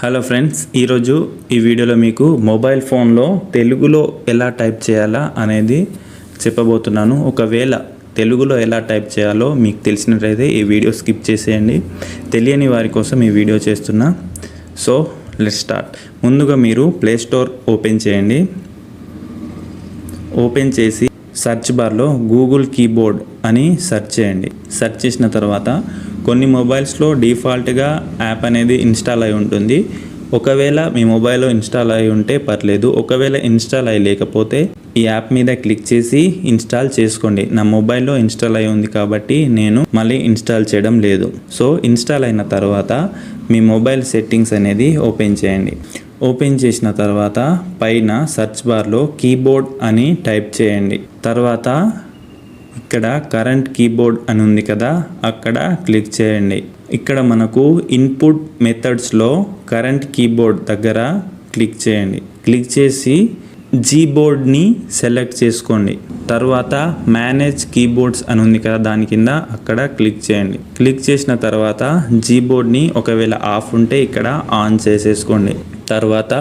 Hello friends, ఈరోజు ఈ వీడియోలో మీకు మొబైల్ ఫోన్లో తెలుగులో ఎలా టైప్ చేయాలా అనేది చెప్పబోతున్నాను. ఒకవేళ తెలుగులో ఎలా టైప్ చేయాలో మీకు తెలిసినట్లయితే ఈ వీడియో స్కిప్ చేసేయండి. తెలియని వారి కోసం ఈ వీడియో చేస్తున్నా. So let's start. ముందుగా మీరు ప్లే స్టోర్ ఓపెన్ చేయండి. ఓపెన్ చేసి సెర్చ్ బార్లో గూగుల్ కీబోర్డ్ అని సెర్చ్ చేయండి. సెర్చ్ చేసిన తర్వాత కొన్ని మొబైల్స్లో డిఫాల్ట్గా యాప్ అనేది ఇన్స్టాల్ అయి ఉంటుంది. ఒకవేళ మీ మొబైల్లో ఇన్స్టాల్ అయి ఉంటే పర్లేదు. ఒకవేళ ఇన్స్టాల్ అయి లేకపోతే ఈ యాప్ మీద క్లిక్ చేసి ఇన్స్టాల్ చేసుకోండి. నా మొబైల్లో ఇన్స్టాల్ అయి ఉంది కాబట్టి నేను మళ్ళీ ఇన్స్టాల్ చేయడం లేదు. సో ఇన్స్టాల్ అయిన తర్వాత మీ మొబైల్ సెట్టింగ్స్ అనేది ఓపెన్ చేయండి. ఓపెన్ చేసిన తర్వాత పైన సెర్చ్ బార్లో కీబోర్డ్ అని టైప్ చేయండి. తర్వాత ఇక్కడ కరెంట్ కీబోర్డ్ అని ఉంది కదా, అక్కడ క్లిక్ చేయండి. ఇక్కడ మనకు ఇన్పుట్ మెథడ్స్లో కరెంట్ కీబోర్డ్ దగ్గర క్లిక్ చేయండి. క్లిక్ చేసి జీబోర్డ్ని సెలెక్ట్ చేసుకోండి. తర్వాత మేనేజ్ కీబోర్డ్స్ అని ఉంది కదా, దాని కింద అక్కడ క్లిక్ చేయండి. క్లిక్ చేసిన తర్వాత జీబోర్డ్ని ఒకవేళ ఆఫ్ ఉంటే ఇక్కడ ఆన్ చేసేసుకోండి. తర్వాత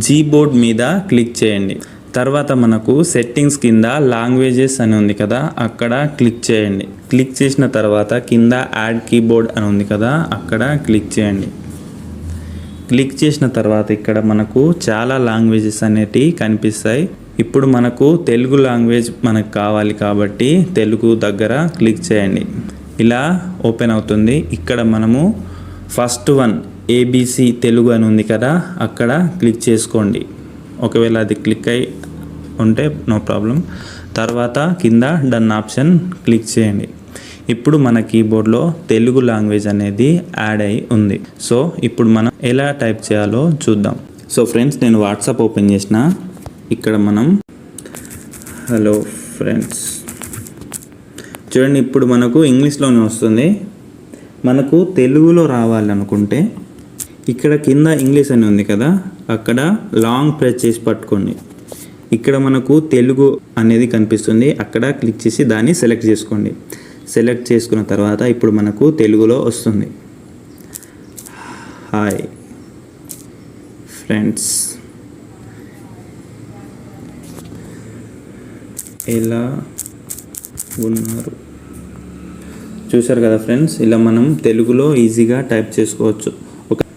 జీబోర్డ్ మీద క్లిక్ చేయండి. తర్వాత మనకు సెట్టింగ్స్ కింద లాంగ్వేజెస్ అని ఉంది కదా, అక్కడ క్లిక్ చేయండి. క్లిక్ చేసిన తర్వాత కింద యాడ్ కీబోర్డ్ అని ఉంది కదా, అక్కడ క్లిక్ చేయండి. క్లిక్ చేసిన తర్వాత ఇక్కడ మనకు చాలా లాంగ్వేజెస్ అనేటివి కనిపిస్తాయి. ఇప్పుడు మనకు తెలుగు లాంగ్వేజ్ మనకు కావాలి కాబట్టి తెలుగు దగ్గర క్లిక్ చేయండి. ఇలా ఓపెన్ అవుతుంది. ఇక్కడ మనము ఫస్ట్ వన్ ఏబిసి తెలుగు అని ఉంది కదా, అక్కడ క్లిక్ చేసుకోండి. ఒకవేళ అది క్లిక్ అయి ఉంటే నో ప్రాబ్లం. తర్వాత కింద డన్ ఆప్షన్ క్లిక్ చేయండి. ఇప్పుడు మన కీబోర్డ్లో తెలుగు లాంగ్వేజ్ అనేది యాడ్ అయి ఉంది. సో ఇప్పుడు మనం ఎలా టైప్ చేయాలో చూద్దాం. సో ఫ్రెండ్స్, నేను వాట్సాప్ ఓపెన్ చేసిన. ఇక్కడ మనం హలో ఫ్రెండ్స్ చూడండి, ఇప్పుడు మనకు ఇంగ్లీష్లోనే వస్తుంది. మనకు తెలుగులో రావాలనుకుంటే ఇక్కడ కింద ఇంగ్లీష్ అని ఉంది కదా, అక్కడ లాంగ్ ప్రెస్ చేసి పట్టుకోండి. ఇక్కడ మనకు తెలుగు అనేది కనిపిస్తుంది, అక్కడ క్లిక్ చేసి దాన్ని సెలెక్ట్ చేసుకోండి. సెలెక్ట్ చేసుకున్న తర్వాత ఇప్పుడు మనకు తెలుగులో వస్తుంది. హాయ్ ఫ్రెండ్స్, ఎలా ఉన్నారు? చూసారు కదా ఫ్రెండ్స్, ఇలా మనం తెలుగులో ఈజీగా టైప్ చేసుకోవచ్చు.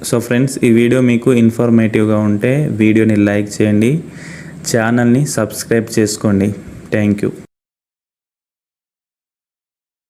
సో ఫ్రెండ్స్, ఈ వీడియో మీకు ఇన్ఫర్మేటివ్గా ఉంటే వీడియోని లైక్ చేయండి, ఛానల్ని సబ్స్క్రైబ్ చేసుకోండి. Thank you.